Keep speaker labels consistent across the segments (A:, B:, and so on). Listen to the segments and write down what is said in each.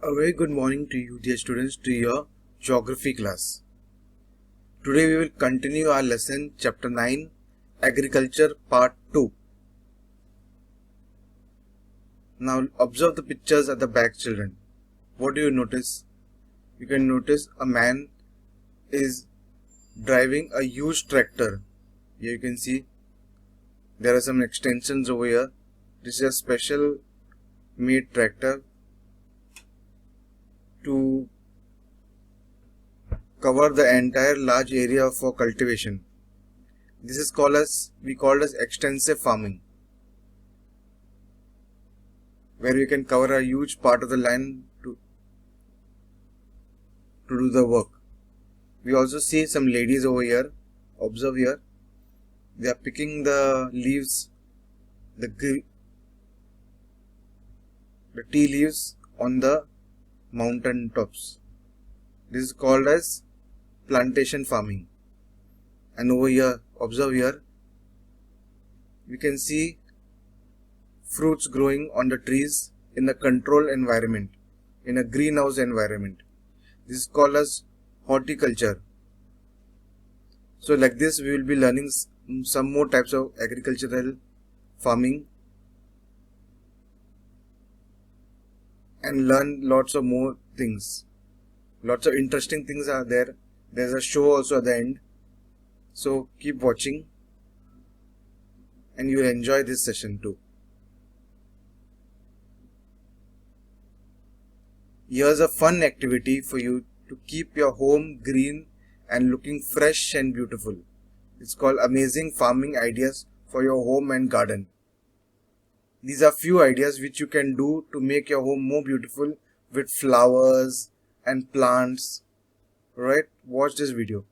A: A very good morning to you, dear students, to your geography class. Today we will continue our lesson chapter 9, Agriculture part 2. Now observe the pictures at the back, children. What do you notice? You can notice a man is driving a huge tractor. Here you can see there are some extensions over here. This is a special made tractor to cover the entire large area for cultivation. This is called as extensive farming, where you can cover a huge part of the land to do the work. We also see some ladies over here. Observe here. They are picking the leaves, the tea leaves on the mountain tops. This is called as plantation farming. And over here, observe here, we can see fruits growing on the trees in a controlled environment, in a greenhouse environment. This is called as horticulture. So like this, we will be learning some more types of agricultural farming and learn lots of more things. Lots of interesting things are there. There's a show also at the end. So keep watching and you will enjoy this session too. Here's a fun activity for you to keep your home green and looking fresh and beautiful. It's called Amazing Farming Ideas for Your Home and Garden. These are few ideas which you can do to make your home more beautiful with flowers and plants. Right? Watch this video.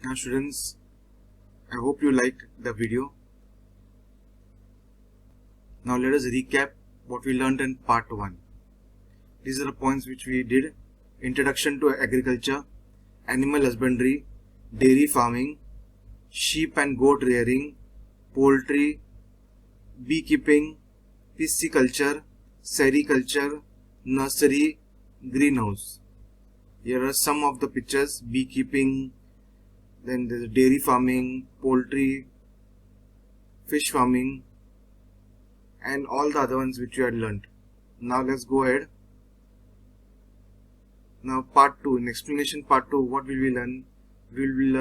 A: Now students, I hope you liked the video. Now let us recap what we learned in part 1. These are the points which we did: introduction to agriculture, animal husbandry, dairy farming, sheep and goat rearing, poultry, beekeeping, pisciculture, sericulture, nursery, greenhouse. Here are some of the pictures: beekeeping, then there's dairy farming, poultry, fish farming, and all the other ones which you had learnt. Now let's go ahead. Now part 2, in explanation part 2, what will we learn? We will be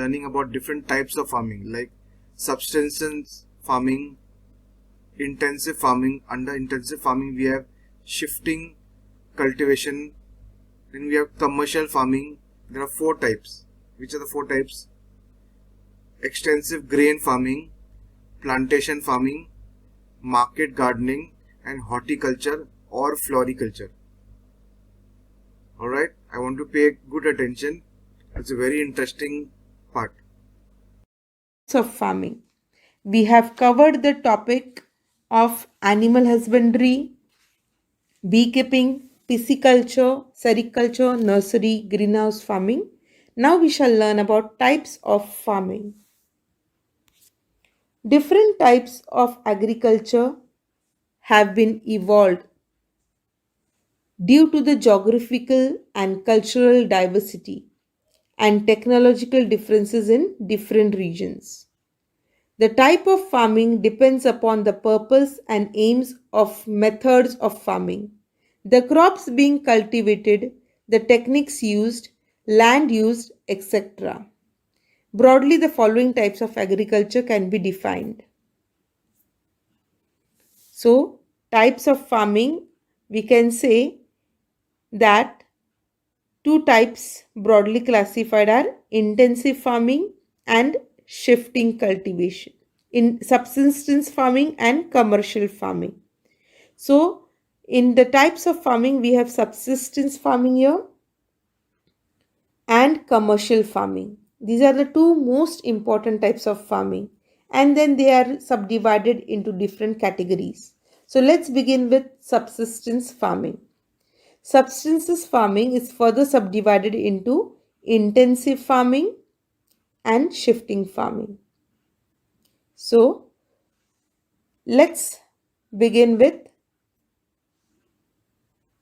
A: learning about different types of farming, like subsistence farming, intensive farming. Under intensive farming we have shifting cultivation, then we have commercial farming. There are 4 types. Which are the 4 types? Extensive grain farming, plantation farming, market gardening, and horticulture or floriculture. Alright, I want to pay good attention. It's a very interesting part.
B: Of farming. We have covered the topic of animal husbandry, beekeeping, pisciculture, sericulture, nursery, greenhouse farming. Now we shall learn about types of farming. Different types of agriculture have been evolved due to the geographical and cultural diversity and technological differences in different regions. The type of farming depends upon the purpose and aims of methods of farming, the crops being cultivated, the techniques used, land used, etc. Broadly, the following types of agriculture can be defined. So, types of farming, we can say that 2 types broadly classified are intensive farming and shifting cultivation, in subsistence farming and commercial farming. So, in the types of farming, we have subsistence farming here and commercial farming. These are the 2 most important types of farming, and then they are subdivided into different categories. So, let's begin with subsistence farming. Subsistence farming is further subdivided into intensive farming and shifting farming. So, let's begin with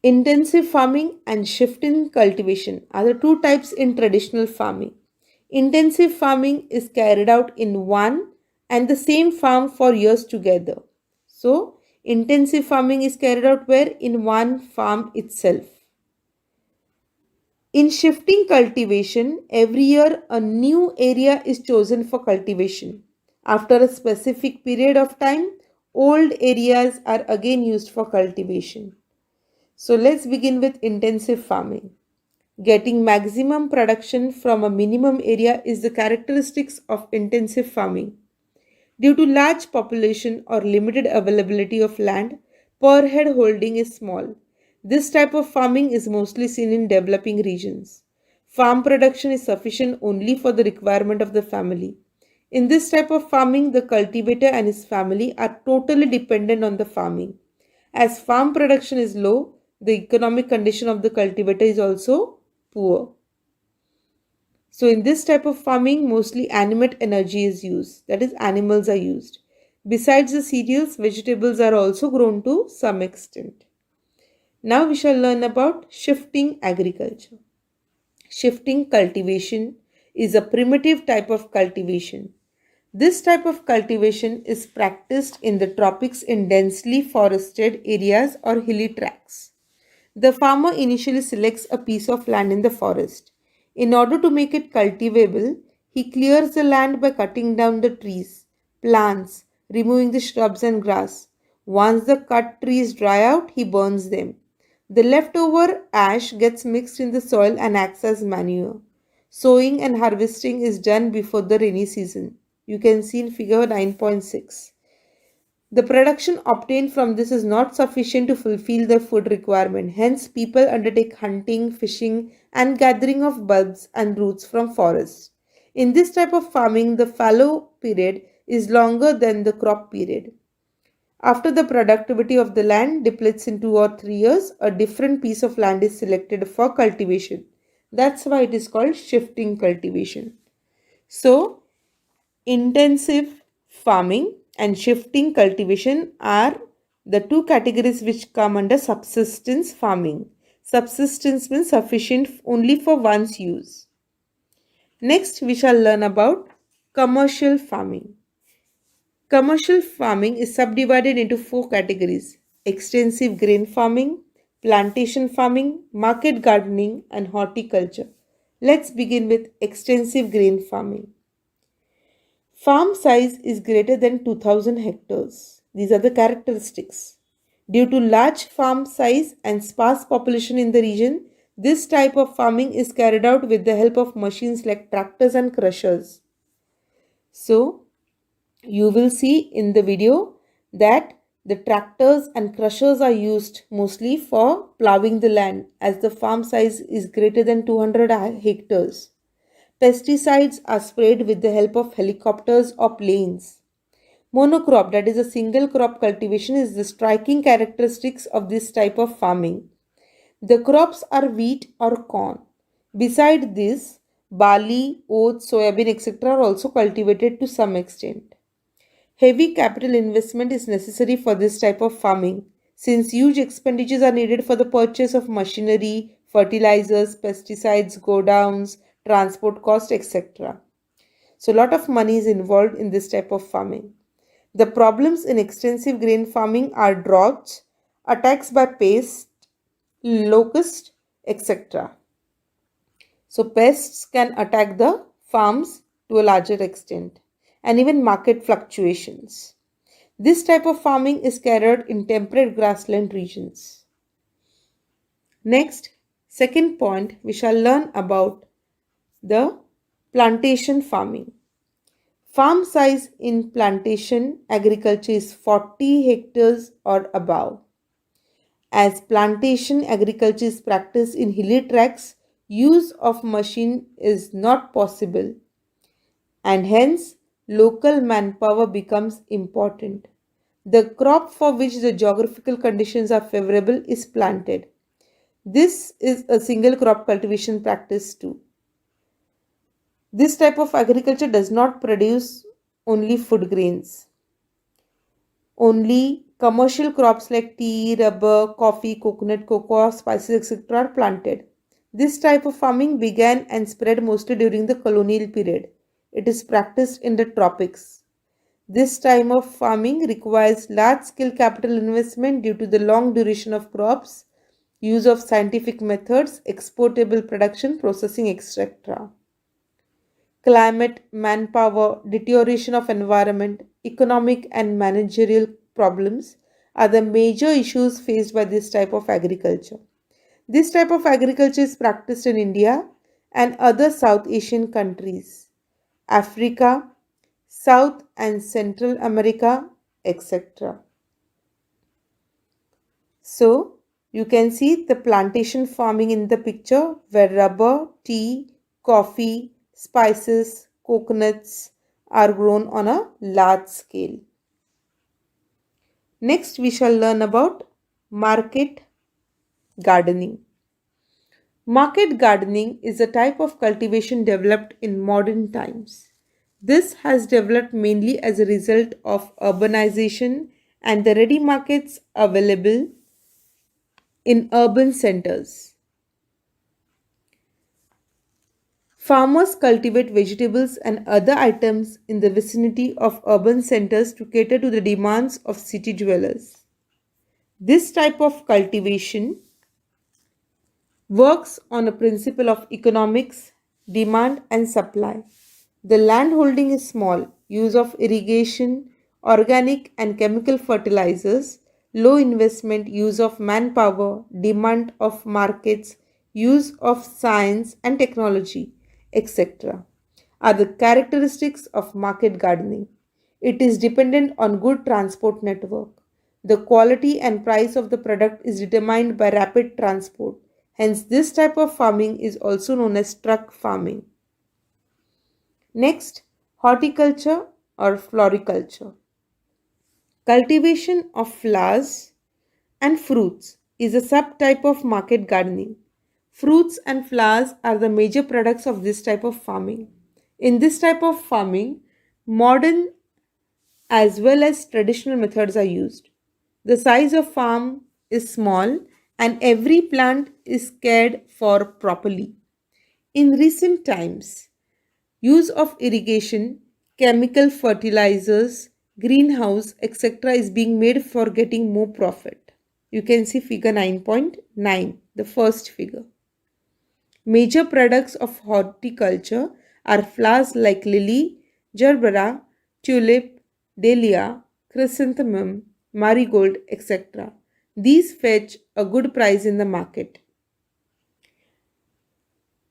B: intensive farming and shifting cultivation are the 2 types in traditional farming. Intensive farming is carried out in one and the same farm for years together. So, intensive farming is carried out where? In one farm itself. In shifting cultivation, every year a new area is chosen for cultivation. After a specific period of time, old areas are again used for cultivation. So let's begin with intensive farming. Getting maximum production from a minimum area is the characteristics of intensive farming. Due to large population or limited availability of land, per head holding is small. This type of farming is mostly seen in developing regions. Farm production is sufficient only for the requirement of the family. In this type of farming, the cultivator and his family are totally dependent on the farming. As farm production is low, the economic condition of the cultivator is also poor. So in this type of farming, mostly animate energy is used, that is, animals are used. Besides the cereals, vegetables are also grown to some extent. Now we shall learn about shifting agriculture. Shifting cultivation is a primitive type of cultivation. This type of cultivation is practiced in the tropics in densely forested areas or hilly tracts. The farmer initially selects a piece of land in the forest. In order to make it cultivable, he clears the land by cutting down the trees, plants, removing the shrubs and grass. Once the cut trees dry out, he burns them. The leftover ash gets mixed in the soil and acts as manure. Sowing and harvesting is done before the rainy season. You can see in figure 9.6. The production obtained from this is not sufficient to fulfill the food requirement. Hence, people undertake hunting, fishing, and gathering of bulbs and roots from forests. In this type of farming, the fallow period is longer than the crop period. After the productivity of the land depletes in 2 or 3 years, a different piece of land is selected for cultivation. That's why it is called shifting cultivation. So, intensive farming and shifting cultivation are the two categories which come under subsistence farming. Subsistence means sufficient only for one's use. Next, we shall learn about commercial farming. Commercial farming is subdivided into four categories: extensive grain farming, plantation farming, market gardening, and horticulture. Let's begin with extensive grain farming. Farm size is greater than 2000 hectares. These are the characteristics. Due to large farm size and sparse population in the region, this type of farming is carried out with the help of machines like tractors and crushers. So, you will see in the video that the tractors and crushers are used mostly for plowing the land as the farm size is greater than 200 hectares. Pesticides are sprayed with the help of helicopters or planes. Monocrop, that is a single crop cultivation, is the striking characteristics of this type of farming. The crops are wheat or corn. Beside this, barley, oats, soybean, etc. are also cultivated to some extent. Heavy capital investment is necessary for this type of farming since huge expenditures are needed for the purchase of machinery, fertilizers, pesticides, godowns, transport cost, etc. So a lot of money is involved in this type of farming. The problems in extensive grain farming are droughts, attacks by pest, locust, etc. So pests can attack the farms to a larger extent and even market fluctuations. This type of farming is carried out in temperate grassland regions. Next, second point, we shall learn about the plantation farming. Farm size in plantation agriculture is 40 hectares or above. As plantation agriculture is practiced in hilly tracts, use of machine is not possible and hence local manpower becomes important. The crop for which the geographical conditions are favorable is planted. This is a single crop cultivation practice too. This type of agriculture does not produce only food grains. Only commercial crops like tea, rubber, coffee, coconut, cocoa, spices, etc. are planted. This type of farming began and spread mostly during the colonial period. It is practiced in the tropics. This type of farming requires large-scale capital investment due to the long duration of crops, use of scientific methods, exportable production, processing, etc. Climate, manpower, deterioration of environment, economic and managerial problems are the major issues faced by this type of agriculture. This type of agriculture is practiced in India and other South Asian countries, Africa, South and Central America, etc. So, you can see the plantation farming in the picture where rubber, tea, coffee, spices, coconuts are grown on a large scale. Next, we shall learn about market gardening. Market gardening is a type of cultivation developed in modern times. This has developed mainly as a result of urbanization and the ready markets available in urban centers. Farmers cultivate vegetables and other items in the vicinity of urban centers to cater to the demands of city dwellers. This type of cultivation works on a principle of economics, demand and supply. The land holding is small, use of irrigation, organic and chemical fertilizers, low investment, use of manpower, demand of markets, use of science and technology, etc. are the characteristics of market gardening. It is dependent on good transport network. The quality and price of the product is determined by rapid transport. Hence, this type of farming is also known as truck farming. Next, horticulture or floriculture. Cultivation of flowers and fruits is a subtype of market gardening. Fruits and flowers are the major products of this type of farming. In this type of farming, modern as well as traditional methods are used. The size of farm is small and every plant is cared for properly. In recent times, use of irrigation, chemical fertilizers, greenhouse, etc. is being made for getting more profit. You can see figure 9.9, the first figure. Major products of horticulture are flowers like lily, gerbera, tulip, dahlia, chrysanthemum, marigold, etc. These fetch a good price in the market.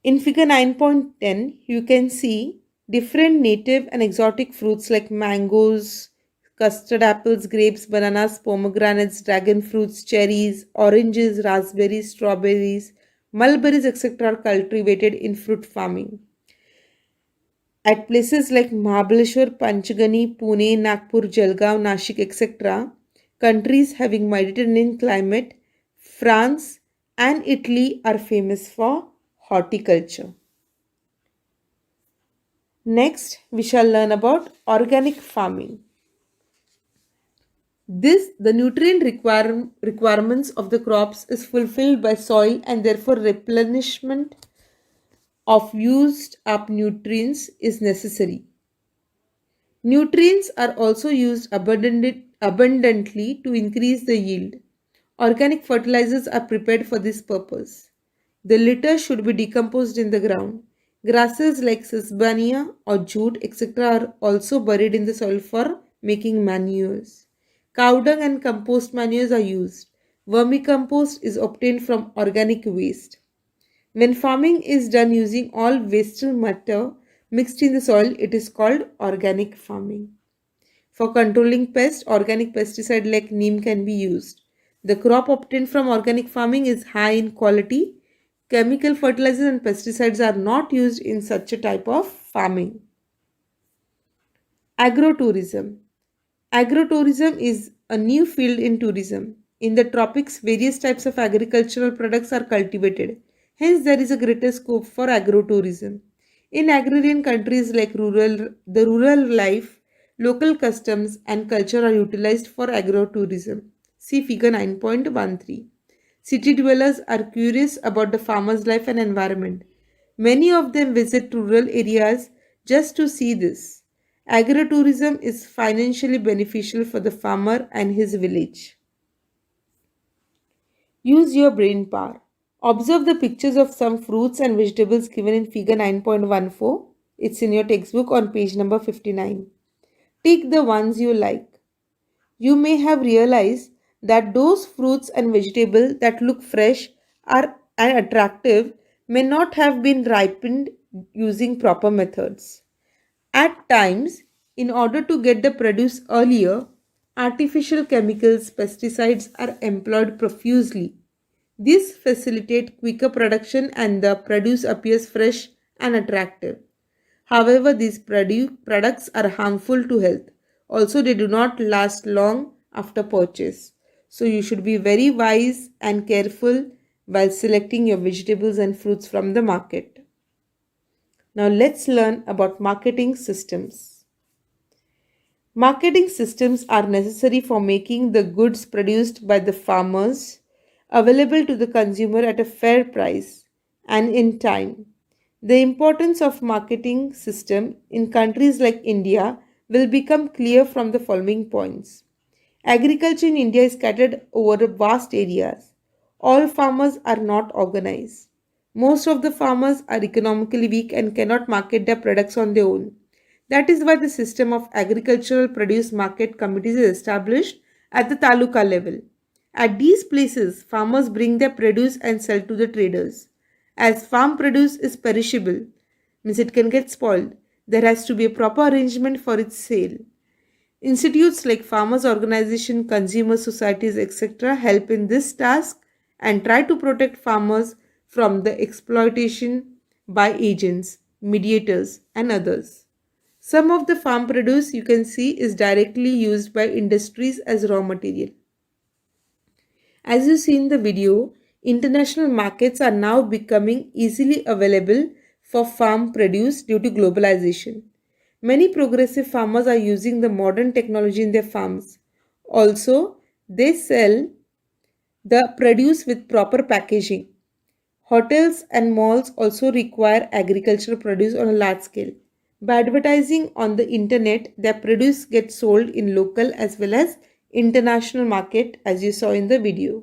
B: In figure 9.10, you can see different native and exotic fruits like mangoes, custard apples, grapes, bananas, pomegranates, dragon fruits, cherries, oranges, raspberries, strawberries, mulberries, etc. are cultivated in fruit farming. At places like Mahabaleshwar, Panchgani, Pune, Nagpur, Jalgaon, Nashik, etc., countries having Mediterranean climate, France and Italy are famous for horticulture. Next, we shall learn about organic farming. The nutrient requirements of the crops is fulfilled by soil and therefore replenishment of used up nutrients is necessary. Nutrients are also used abundantly to increase the yield. Organic fertilizers are prepared for this purpose. The litter should be decomposed in the ground. Grasses like sesbania or jute, etc., are also buried in the soil for making manures. Cow dung and compost manures are used. Vermicompost is obtained from organic waste. When farming is done using all waste matter mixed in the soil, it is called organic farming. For controlling pests, organic pesticide like neem can be used. The crop obtained from organic farming is high in quality. Chemical fertilizers and pesticides are not used in such a type of farming. Agrotourism. Agrotourism is a new field in tourism. In the tropics, various types of agricultural products are cultivated. Hence, there is a greater scope for agrotourism. In agrarian countries like the rural life, local customs and culture are utilized for agrotourism. See figure 9.13. City dwellers are curious about the farmer's life and environment. Many of them visit rural areas just to see this. Agrotourism is financially beneficial for the farmer and his village. Use your brain power. Observe the pictures of some fruits and vegetables given in figure 9.14. It's in your textbook on page number 59. Take the ones you like. You may have realized that those fruits and vegetables that look fresh are and attractive may not have been ripened using proper methods. At times, in order to get the produce earlier, artificial chemicals, pesticides are employed profusely. These facilitate quicker production and the produce appears fresh and attractive. However, these products are harmful to health. Also, they do not last long after purchase. So, you should be very wise and careful while selecting your vegetables and fruits from the market. Now, let's learn about marketing systems. Marketing systems are necessary for making the goods produced by the farmers available to the consumer at a fair price and in time. The importance of marketing system in countries like India will become clear from the following points. Agriculture in India is scattered over vast areas. All farmers are not organized. Most of the farmers are economically weak and cannot market their products on their own. That is why the system of agricultural produce market committees is established at the taluka level. At these places, farmers bring their produce and sell to the traders. As farm produce is perishable, means it can get spoiled, there has to be a proper arrangement for its sale. Institutes like farmers' organization, consumer societies, etc. help in this task and try to protect farmers from the exploitation by agents, mediators, and others. Some of the farm produce you can see is directly used by industries as raw material. As you see in the video, international markets are now becoming easily available for farm produce due to globalization. Many progressive farmers are using the modern technology in their farms. Also, they sell the produce with proper packaging. Hotels and malls also require agricultural produce on a large scale. By advertising on the internet, their produce gets sold in local as well as international market as you saw in the video.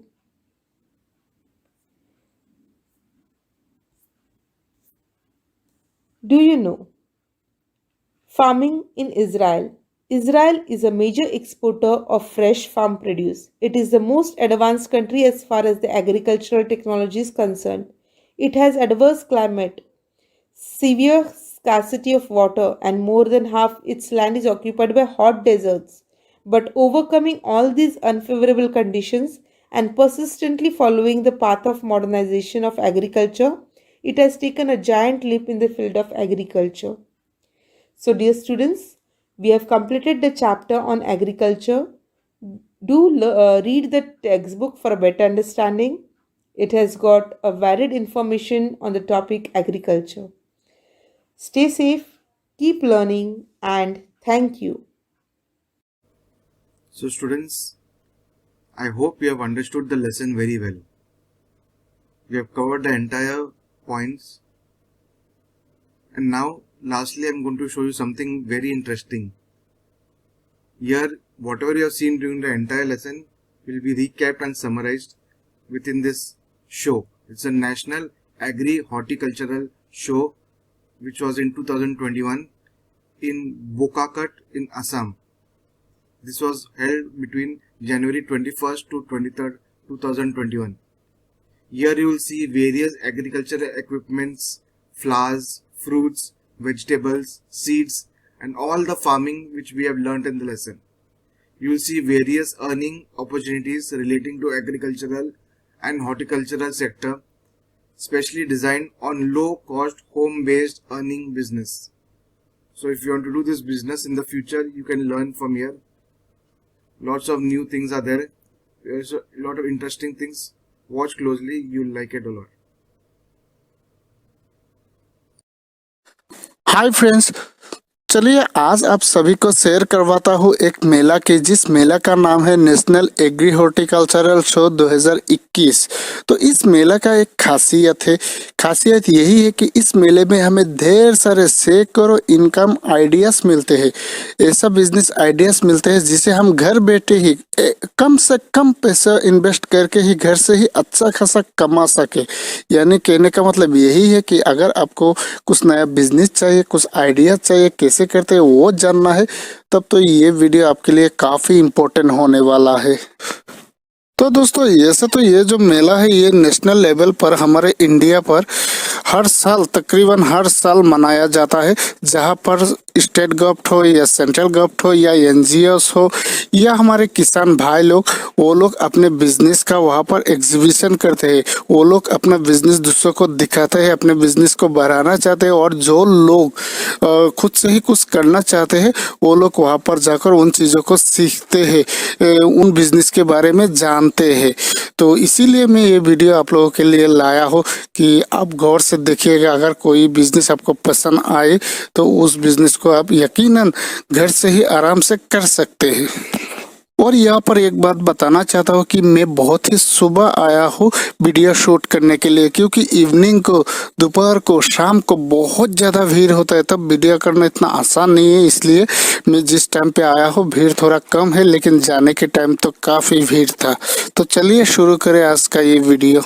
B: Do you know? Farming in Israel. Israel is a major exporter of fresh farm produce. It is the most advanced country as far as the agricultural technology is concerned. It has adverse climate, severe scarcity of water, and more than half its land is occupied by hot deserts. But overcoming all these unfavorable conditions and persistently following the path of modernization of agriculture, it has taken a giant leap in the field of agriculture. So, dear students, we have completed the chapter on agriculture. Do read the textbook for a better understanding. It has got a varied information on the topic agriculture. Stay safe, keep learning, and thank you.
A: So students, I hope you have understood the lesson very well. We have covered the entire points, and now lastly I am going to show you something very interesting. Here, whatever you have seen during the entire lesson will be recapped and summarized within this show. It's a national AGRI-HORTICULTURAL show which was in 2021 in BOKAKHAT in Assam. This was held between January 21st to 23rd, 2021. Here you will see various agricultural equipments, flowers, fruits, vegetables, seeds, and all the farming which we have learnt in the lesson. You will see various earning opportunities relating to agricultural and horticultural sector, specially designed on low cost home based earning business. So if you want to do this business in the future, you can learn from here. Lots of new things are there. There's a lot of interesting things. Watch closely, you'll like it a lot.
C: Hi friends, चलिए आज आप सभी को share करवाता हूँ एक मेला की, जिस मेला का नाम है नेशनल एग्री हॉर्टिकल्चरल शो 2021। तो इस मेला का एक खासियत है, खासियत यही है कि इस मेले में हमें ढेर सारे सैकड़ों इनकम आइडियाज मिलते हैं, ऐसा बिजनेस आइडियाज मिलते हैं जिसे हम घर बैठे ही कम से कम पैसा इन्वेस्ट करके ही घर से ही अच्छा खासा कमा सके। यानी कहने का मतलब यही है कि अगर आपको कुछ नया बिजनेस चाहिए, कुछ आइडिया चाहिए, कैसे करते हैं वो जानना है, तब तो ये वीडियो आपके लिए काफ़ी इम्पोर्टेंट होने वाला है। तो दोस्तों, ऐसे तो ये जो मेला है ये नेशनल लेवल पर हमारे इंडिया पर हर साल तकरीबन हर साल मनाया जाता है, जहाँ पर स्टेट गवर्नमेंट हो या सेंट्रल गवर्नमेंट हो या एनजीओस हो या हमारे किसान भाई लोग, वो लोग अपने बिजनेस का वहाँ पर एग्जीबिशन करते हैं। वो लोग अपना बिजनेस दूसरों को दिखाते हैं, अपने बिजनेस को बढ़ाना चाहते हैं, और जो लोग खुद से ही कुछ करना चाहते हैं वो लोग वहाँ पर जाकर उन चीज़ों को सीखते हैं, उन बिजनेस के बारे में जानते हैं। तो इसीलिए मैं ये वीडियो आप लोगों के लिए लाया हूँ कि आप गौर से देखिएगा। अगर कोई बिजनेस आपको पसंद आए तो उस बिजनेस को आप यकीनन घर से ही आराम से कर सकते हैं। और यहाँ पर एक बात बताना चाहता हूँ कि मैं बहुत ही सुबह आया हूँ वीडियो शूट करने के लिए, क्योंकि इवनिंग को, दोपहर को, शाम को बहुत ज़्यादा भीड़ होता है, तब वीडियो करना इतना आसान नहीं है। इसलिए मैं जिस टाइम पे आया हूँ भीड़ थोड़ा कम है, लेकिन जाने के टाइम तो काफ़ी भीड़ था। तो चलिए शुरू करें आज का ये वीडियो।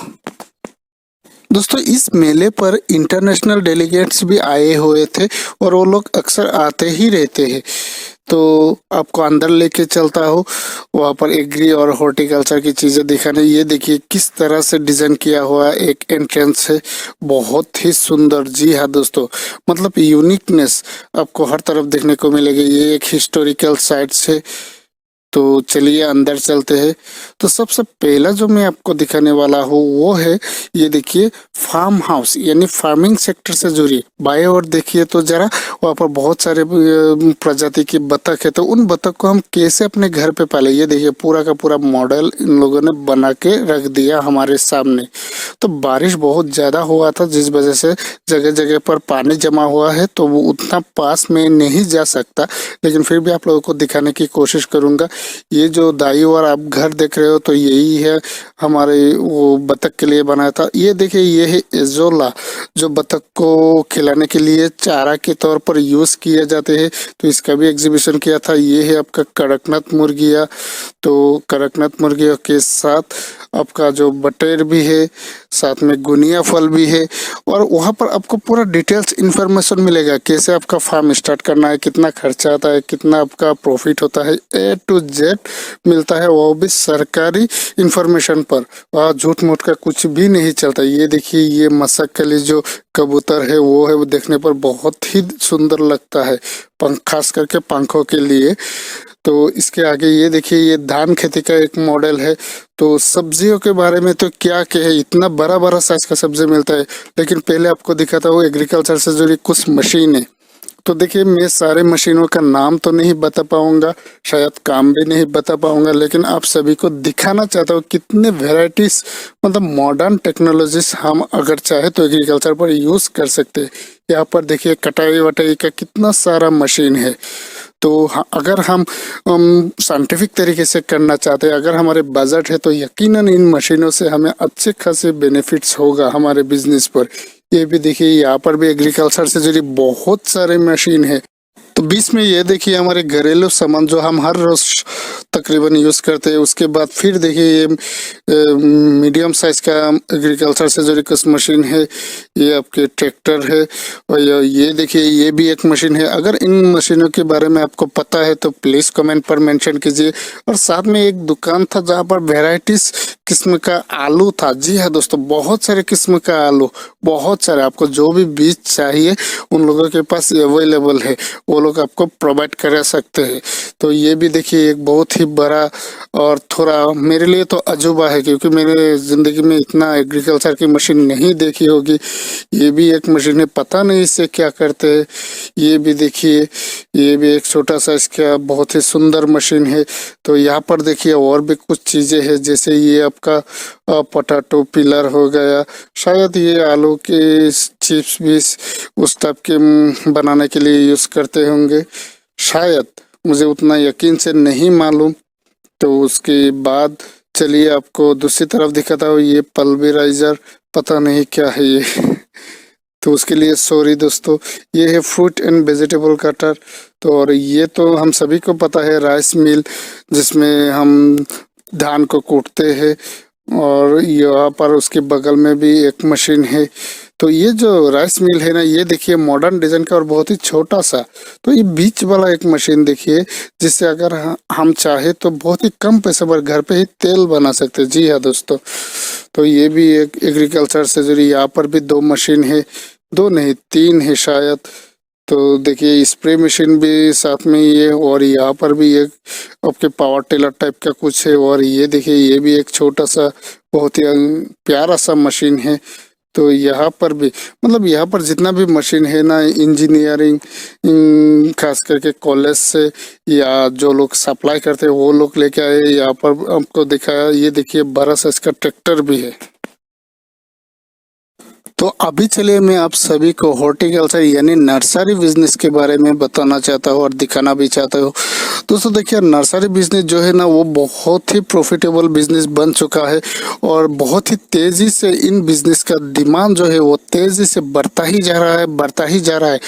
C: दोस्तों, इस मेले पर इंटरनेशनल डेलीगेट्स भी आए हुए थे और वो लोग अक्सर आते ही रहते हैं। तो आपको अंदर लेके चलता हूँ, वहाँ पर एग्री और हॉर्टिकल्चर की चीज़ें दिखाने। ये देखिए किस तरह से डिज़ाइन किया हुआ एक एंट्रेंस है, बहुत ही सुंदर। जी हाँ दोस्तों, मतलब यूनिकनेस आपको हर तरफ देखने को मिलेगी। ये एक हिस्टोरिकल साइट्स है, तो चलिए अंदर चलते हैं। तो सबसे पहला जो मैं आपको दिखाने वाला हूँ वो है, ये देखिए फार्म हाउस, यानी फार्मिंग सेक्टर से जुड़ी। बाएं ओर देखिए तो जरा, वहाँ पर बहुत सारे प्रजाति की बतख है। तो उन बतख को हम कैसे अपने घर पे पाले, ये देखिए पूरा का पूरा मॉडल इन लोगों ने बना के रख दिया हमारे सामने। तो बारिश बहुत ज़्यादा हुआ था, जिस वजह से जगह जगह पर पानी जमा हुआ है, तो वो उतना पास में नहीं जा सकता, लेकिन फिर भी आप लोगों को दिखाने की कोशिश करूँगा। ये जो दाई ओर आप घर देख रहे हो, तो यही है हमारे वो बतख के लिए बनाया था। ये देखिए, ये है एजोला, जो बतख को खिलाने के लिए चारा के तौर पर यूज़ किए जाते हैं। तो इसका भी एग्जीबिशन किया था। ये है आपका कड़कनाथ मुर्गिया, तो कड़कनाथ मुर्गियों के साथ आपका जो बटेर भी है, साथ में गुनिया फल भी है। और वहाँ पर आपको पूरा डिटेल्स इन्फॉर्मेशन मिलेगा, कैसे आपका फार्म स्टार्ट करना है, कितना खर्चा आता है, कितना आपका प्रॉफिट होता है, A to Z मिलता है, वो भी सरकारी इंफॉर्मेशन पर। वहाँ झूठ मूठ का कुछ भी नहीं चलता। ये देखिए, ये मसक्कली जो कबूतर है वो है, वो देखने पर बहुत ही सुंदर लगता है, पंख खास करके पंखों के लिए। तो इसके आगे ये देखिए, ये धान खेती का एक मॉडल है। तो सब्जियों के बारे में तो क्या कहे, इतना बड़ा बड़ा साइज का सब्जी मिलता है। लेकिन पहले आपको दिखाता हूँ एग्रीकल्चर से जुड़ी कुछ मशीनें। तो देखिए, मैं सारे मशीनों का नाम तो नहीं बता पाऊंगा, शायद काम भी नहीं बता पाऊंगा, लेकिन आप सभी को दिखाना चाहता हूँ कितने वेराइटीज, मतलब मॉडर्न टेक्नोलॉजीज हम अगर चाहे तो एग्रीकल्चर पर यूज कर सकते हैं। यहाँ पर देखिए कटाई वटाई का कितना सारा मशीन है। तो अगर हम साइंटिफिक तरीके से करना चाहते हैं, अगर हमारे बजट है, तो यकीनन इन मशीनों से हमें अच्छे खासे बेनिफिट्स होगा हमारे बिजनेस पर। ये भी देखिए, यहाँ पर भी एग्रीकल्चर से जुड़ी बहुत सारे मशीन है। तो बीच में ये देखिए हमारे घरेलू सामान जो हम हर रोज तकरीबन यूज करते हैं। उसके बाद फिर देखिए ये मीडियम साइज का एग्रीकल्चर से जुड़ी कुछ मशीन है। ये आपके ट्रैक्टर है। और ये देखिए, ये भी एक मशीन है। अगर इन मशीनों के बारे में आपको पता है तो प्लीज कमेंट पर मेंशन कीजिए। और साथ में एक दुकान था जहाँ पर वेराइटीज किस्म का आलू था। जी हाँ दोस्तों, बहुत सारे किस्म का आलू, बहुत सारे, आपको जो भी बीज चाहिए उन लोगों के पास अवेलेबल है, वो लोग आपको प्रोवाइड करा सकते हैं। तो ये भी देखिए एक बहुत ही बड़ा और थोड़ा मेरे लिए तो अजूबा है, क्योंकि मैंने ज़िंदगी में इतना एग्रीकल्चर की मशीन नहीं देखी होगी। ये भी एक मशीन है, पता नहीं इससे क्या करते हैं। ये भी देखिए, ये भी एक छोटा सा इसका बहुत ही सुंदर मशीन है। तो यहाँ पर देखिए और भी कुछ चीज़ें हैं, जैसे ये आपका पोटैटो पिलर हो गया। शायद ये आलू के चिप्स भी उस टाइप के बनाने के लिए यूज़ करते होंगे, शायद, मुझे उतना यकीन से नहीं मालूम। तो उसके बाद चलिए आपको दूसरी तरफ दिखाता हूँ। ये पल्वेराइजर, पता नहीं क्या है ये तो उसके लिए सॉरी दोस्तों। ये है फ्रूट एंड वेजिटेबल कटर। तो और ये तो हम सभी को पता है, राइस मिल, जिसमें हम धान को कूटते हैं। और यहाँ पर उसके बगल में भी एक मशीन है। तो ये जो राइस मिल है ना, ये देखिए मॉडर्न डिजाइन का और बहुत ही छोटा सा। तो ये बीच वाला एक मशीन देखिए, जिससे अगर हम चाहे तो बहुत ही कम पैसे पर घर पे ही तेल बना सकते हैं। जी हाँ दोस्तों, तो ये भी एक एग्रीकल्चर से जुड़ी, यहाँ पर भी दो मशीन है, दो नहीं तीन है शायद। तो देखिए स्प्रे मशीन भी साथ में ही है। और यहाँ पर भी एक आपके पावर टिलर टाइप का कुछ है। और ये देखिए, ये भी एक छोटा सा बहुत ही प्यारा सा मशीन है। तो यहाँ पर भी, मतलब यहाँ पर जितना भी मशीन है ना, इंजीनियरिंग खास करके कॉलेज से या जो लोग सप्लाई करते हैं वो लोग लेके आए। यहाँ पर आपको दिखाया, ये देखिए बड़ा सा इसका ट्रैक्टर भी है। तो अभी चलिए मैं आप सभी को हॉर्टिकल्चर यानी नर्सरी बिजनेस के बारे में बताना चाहता हूँ और दिखाना भी चाहता हूँ। दोस्तों देखिए, नर्सरी बिजनेस जो है ना, वो बहुत ही प्रॉफिटेबल बिजनेस बन चुका है। और बहुत ही तेजी से इन बिजनेस का डिमांड जो है वो तेजी से बढ़ता ही जा रहा है, बढ़ता ही जा रहा है।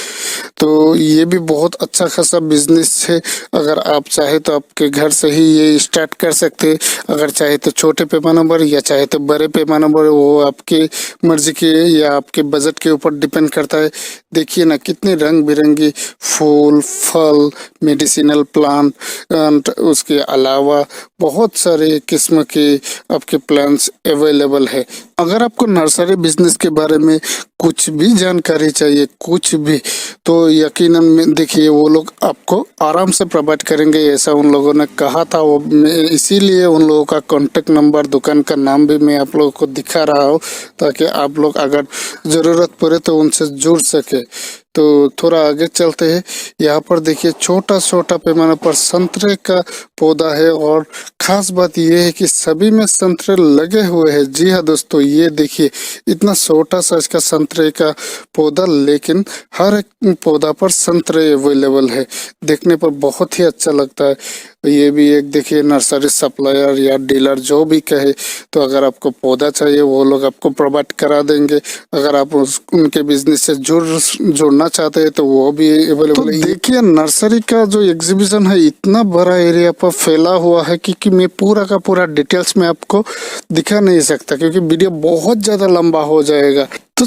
C: तो ये भी बहुत अच्छा खासा बिजनेस है। अगर आप चाहे तो आपके घर से ही ये स्टार्ट कर सकते हैं। अगर चाहे तो छोटे पैमाने पर या चाहे तो बड़े पैमाने पर, वो आपके मर्जी के या आपके बजट के ऊपर डिपेंड करता है। देखिए ना, कितने रंग बिरंगी फूल, फल, मेडिसिनल प्लांट, उसके अलावा बहुत सारे किस्म के आपके प्लांट्स अवेलेबल है। अगर आपको नर्सरी बिजनेस के बारे में कुछ भी जानकारी चाहिए, कुछ भी, तो यकीनन देखिए वो लोग आपको आराम से प्रोवाइड करेंगे, ऐसा उन लोगों ने कहा था। वो इसीलिए उन लोगों का कॉन्टेक्ट नंबर, दुकान का नाम भी मैं आप लोगों को दिखा रहा हूँ, ताकि आप लोग अगर ज़रूरत पड़े तो उनसे जुड़ सके। तो थोड़ा आगे चलते हैं। यहाँ पर देखिए छोटा छोटा पैमाने पर संतरे का पौधा है, और खास बात यह है कि सभी में संतरे लगे हुए हैं। जी हाँ दोस्तों, ये देखिए इतना छोटा सा इसका संतरे का पौधा, लेकिन हर एक पौधा पर संतरे अवेलेबल है। देखने पर बहुत ही अच्छा लगता है। ये भी एक देखिए नर्सरी सप्लायर या डीलर जो भी कहे, तो अगर आपको पौधा चाहिए वो लोग आपको प्रोवाइड करा देंगे। अगर आप उनके बिजनेस से जुड़ना चाहते हैं तो वो भी अवेलेबल है। देखिए नर्सरी का जो एग्जीबिशन है इतना बड़ा एरिया पर फैला हुआ है कि मैं पूरा का पूरा डिटेल्स में आपको दिखा नहीं सकता, क्योंकि वीडियो बहुत ज्यादा लंबा हो जाएगा। तो